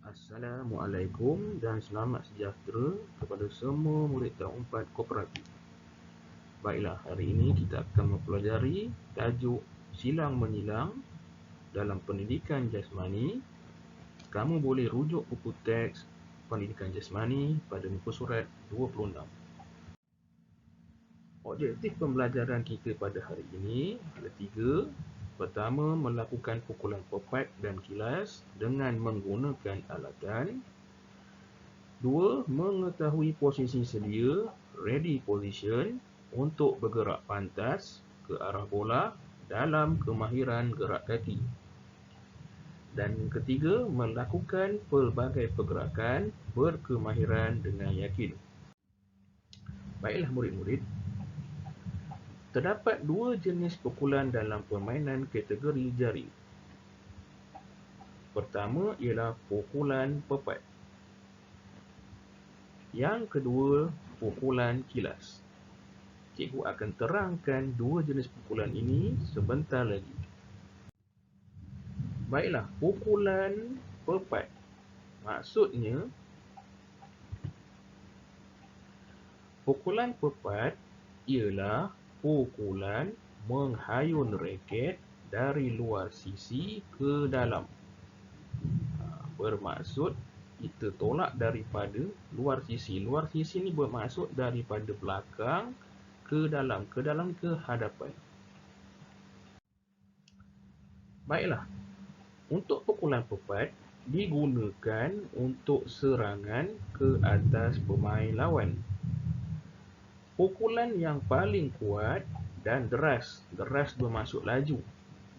Assalamualaikum dan selamat sejahtera kepada semua murid tahun 4 kooperatif. Baiklah, hari ini kita akan mempelajari tajuk silang menyilang dalam pendidikan jasmani. Kamu boleh rujuk buku teks pendidikan jasmani pada muka surat 26. Objektif pembelajaran kita pada hari ini ada 3. Pertama, melakukan pukulan pepad dan kilas dengan menggunakan alatan. 2. Mengetahui posisi sedia, ready position, untuk bergerak pantas ke arah bola dalam kemahiran gerak kaki. Dan ketiga, melakukan pelbagai pergerakan berkemahiran dengan yakin. Baiklah murid-murid, terdapat 2 jenis pukulan dalam permainan kategori jaring. Pertama ialah pukulan pepad. Yang kedua, pukulan kilas. Cikgu akan terangkan 2 jenis pukulan ini sebentar lagi. Baiklah, pukulan pepad. Maksudnya, pukulan pepad ialah pukulan menghayun raket dari luar sisi ke dalam. Bermaksud kita tolak daripada luar sisi. Luar sisi ni bermaksud daripada belakang ke dalam ke hadapan. Baiklah, untuk pukulan pepad digunakan untuk serangan ke atas pemain lawan. Pukulan yang paling kuat dan deras bermaksud laju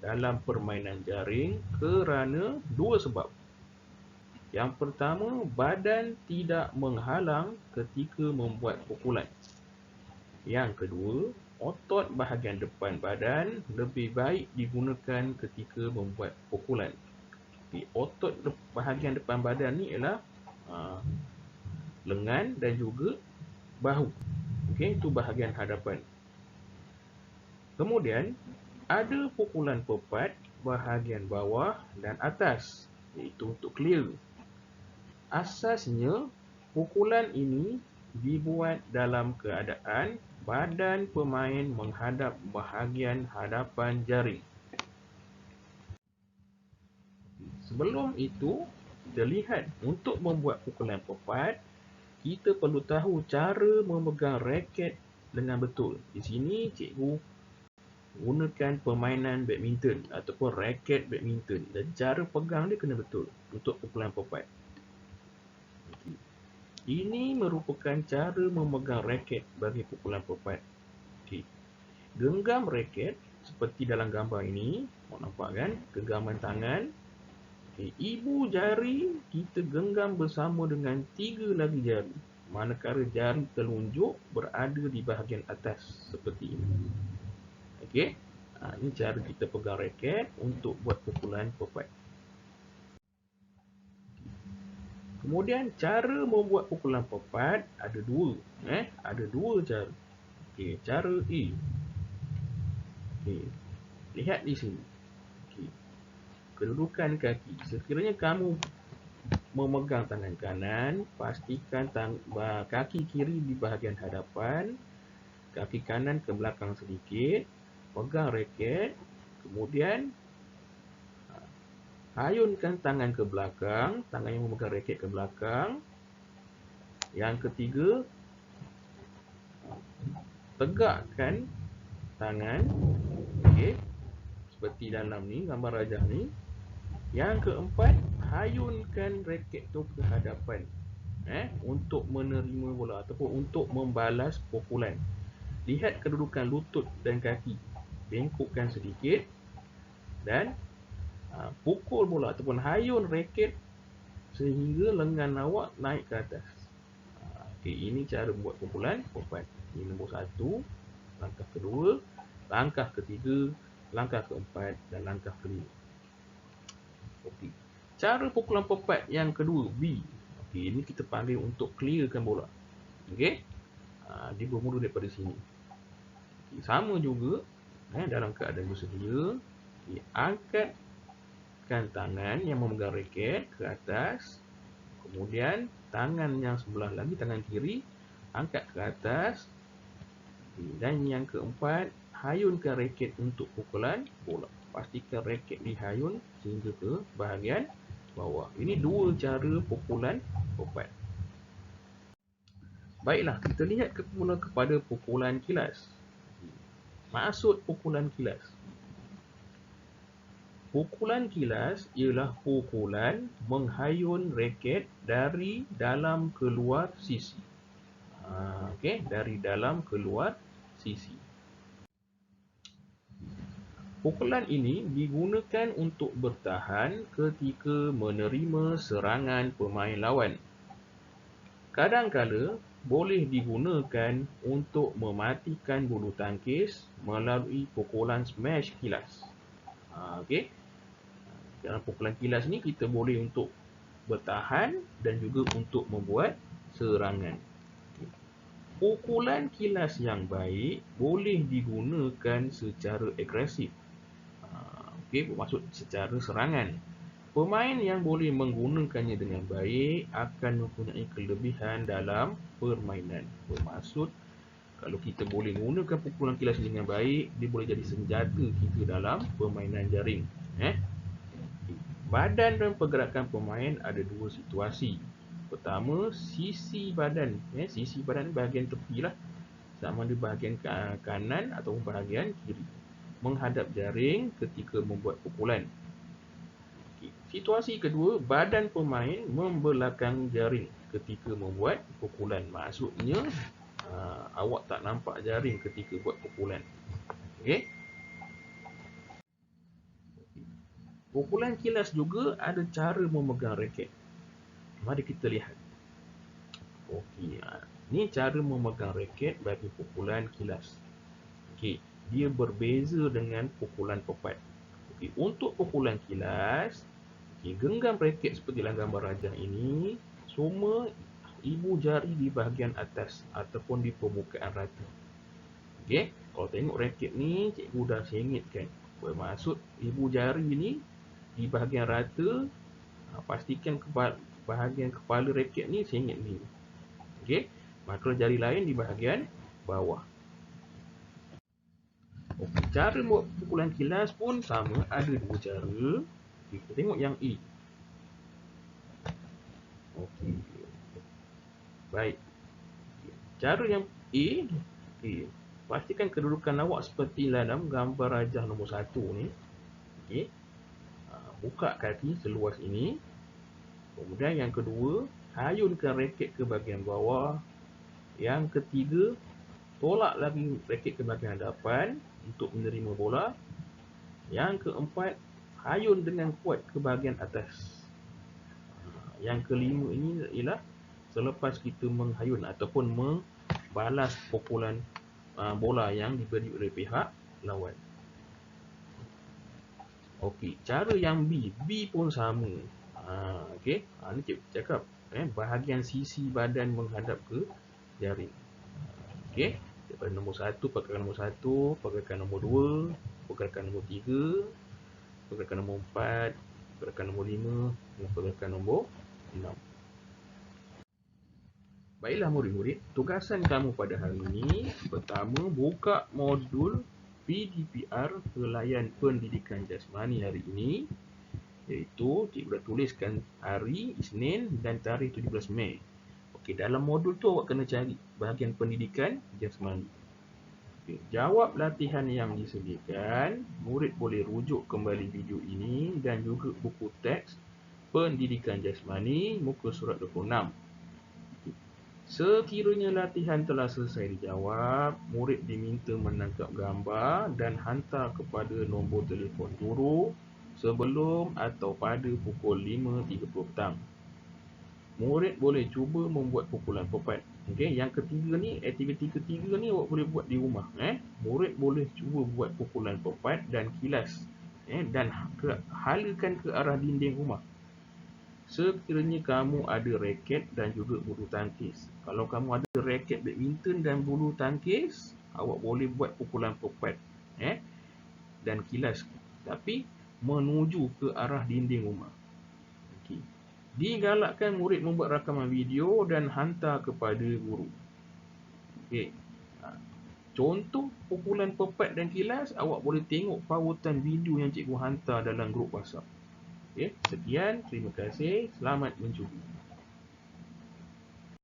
dalam permainan jaring kerana 2 sebab. Yang pertama, badan tidak menghalang ketika membuat pukulan. Yang kedua, otot bahagian depan badan lebih baik digunakan ketika membuat pukulan. Otot bahagian depan badan ni ialah lengan dan juga bahu. Itu bahagian hadapan. Kemudian, ada pukulan pepad bahagian bawah dan atas, iaitu untuk clear. Asasnya, pukulan ini dibuat dalam keadaan badan pemain menghadap bahagian hadapan jaring. Sebelum itu, kita lihat untuk membuat pukulan pepad, kita perlu tahu cara memegang raket dengan betul. Di sini cikgu gunakan permainan badminton ataupun raket badminton, dan cara pegang dia kena betul untuk pukulan pepad. Ini merupakan cara memegang raket bagi pukulan pepad. Genggam raket seperti dalam gambar ini, nampak kan? Genggaman tangan. Ibu jari kita genggam bersama dengan 3 lagi jari, manakala jari telunjuk berada di bahagian atas seperti ini. Ini cara kita pegang raket untuk buat pukulan pepad. Kemudian cara membuat pukulan pepad ada 2. Ada 2 cara. Cara A. Lihat di sini. Kedudukan kaki. Sekiranya kamu memegang tangan kanan, pastikan kaki kiri di bahagian hadapan, kaki kanan ke belakang sedikit, pegang raket, kemudian hayunkan tangan ke belakang, tangan yang memegang raket ke belakang. Yang ketiga, tegakkan tangan, seperti dalam ni, gambar rajah ni. Yang keempat, hayunkan raket tu ke hadapan untuk menerima bola ataupun untuk membalas pukulan. Lihat kedudukan lutut dan kaki, bengkokkan sedikit dan pukul bola ataupun hayun raket sehingga lengan awak naik ke atas. Ini cara buat pukulan pepad. Ini nombor 1, langkah kedua, langkah ketiga, langkah keempat dan langkah kelima. Cara pukulan pepad yang kedua, B. Ini kita panggil untuk clearkan bola. Dia bermula daripada sini. Sama juga, dalam keadaan bersedia, angkatkan tangan yang memegang raket ke atas, Kemudian tangan yang sebelah lagi, tangan kiri, angkat ke atas. Dan yang keempat, hayunkan raket untuk pukulan bola. Pastikan raket dihayun sehingga ke bahagian bawah. Ini dua cara pukulan pepad. Baiklah, kita lihat kepada pukulan kilas. Maksud pukulan kilas. Pukulan kilas ialah pukulan menghayun raket dari dalam keluar sisi. Okey, dari dalam keluar sisi. Pukulan ini digunakan untuk bertahan ketika menerima serangan pemain lawan. Kadang-kala boleh digunakan untuk mematikan bulu tangkis melalui pukulan smash kilas. Okey. Dalam pukulan kilas ni kita boleh untuk bertahan dan juga untuk membuat serangan. Pukulan kilas yang baik boleh digunakan secara agresif. Okey, bermaksud secara serangan. Pemain yang boleh menggunakannya dengan baik akan mempunyai kelebihan dalam permainan. Bermaksud kalau kita boleh menggunakan pukulan kilas dengan baik, dia boleh jadi senjata kita dalam permainan jaring. Badan dan pergerakan pemain ada dua situasi. Pertama, sisi badan. Sisi badan bahagian tepi lah. Sama ada bahagian kanan atau bahagian kiri. Menghadap jaring ketika membuat pukulan. Situasi kedua, badan pemain membelakang jaring ketika membuat pukulan. Maksudnya, awak tak nampak jaring ketika buat pukulan. Okey? Pukulan kilas juga ada cara memegang raket. Mari kita lihat. Okey, ni cara memegang raket bagi pukulan kilas. Okey, dia berbeza dengan pukulan pepad. Okey, untuk pukulan kilas, genggam raket seperti dalam gambar rajah ini, semua ibu jari di bahagian atas ataupun di permukaan rata. Okey, kalau tengok raket ni, cikgu dah sengitkan. Bermaksud ibu jari ni di bahagian rata, pastikan bahagian kepala raket ni sengit ni. Okey, maka jari lain di bahagian bawah. Okey, cara buat pukulan kilas pun sama, ada dua cara. Kita tengok yang E. Okey. Baik. Cara yang A, pastikan kedudukan awak seperti dalam gambar rajah nombor 1 ni. Okey. Buka kaki seluas ini. Kemudian yang kedua, hayunkan raket ke bahagian bawah. Yang ketiga, tolak lagi raket ke bahagian hadapan untuk menerima bola. Yang keempat, hayun dengan kuat ke bahagian atas. Yang kelima ini ialah selepas kita menghayun ataupun membalas pukulan bola yang diberi oleh pihak lawan. Okey, cara yang B pun sama. Okey, ni cikgu cakap bahagian sisi badan menghadap ke jaring. Okey, daripada nombor 1, pergerakan nombor 1, pergerakan nombor 2, pergerakan nombor 3, pergerakan nombor 4, pergerakan nombor 5 dan pergerakan nombor 6. Baiklah murid-murid, tugasan kamu pada hari ini, pertama, buka modul PDPR Helaian Pendidikan Jasmani hari ini, iaitu cikgu dah tuliskan hari Isnin dan tarikh 17 Mei. Okey, dalam modul tu awak kena cari bahagian pendidikan jasmani. Okey, jawab latihan yang disediakan, murid boleh rujuk kembali video ini dan juga buku teks Pendidikan Jasmani muka surat 26. Sekiranya latihan telah selesai dijawab, murid diminta menangkap gambar dan hantar kepada nombor telefon guru sebelum atau pada pukul 5.30 petang. Murid boleh cuba membuat pukulan pepad. Okey, yang ketiga ni, aktiviti ketiga ni awak boleh buat di rumah. Murid boleh cuba buat pukulan pepad dan kilas. Dan halakan ke arah dinding rumah. Sekiranya kamu ada raket dan juga bulu tangkis. Kalau kamu ada raket badminton dan bulu tangkis, awak boleh buat pukulan pepad dan kilas, tapi menuju ke arah dinding rumah. Okey. Digalakkan murid membuat rakaman video dan hantar kepada guru. Okey. Contoh pukulan pepat dan kilas, awak boleh tengok pautan video yang cikgu hantar dalam grup WhatsApp. Okey, sekian, terima kasih, selamat mencuba.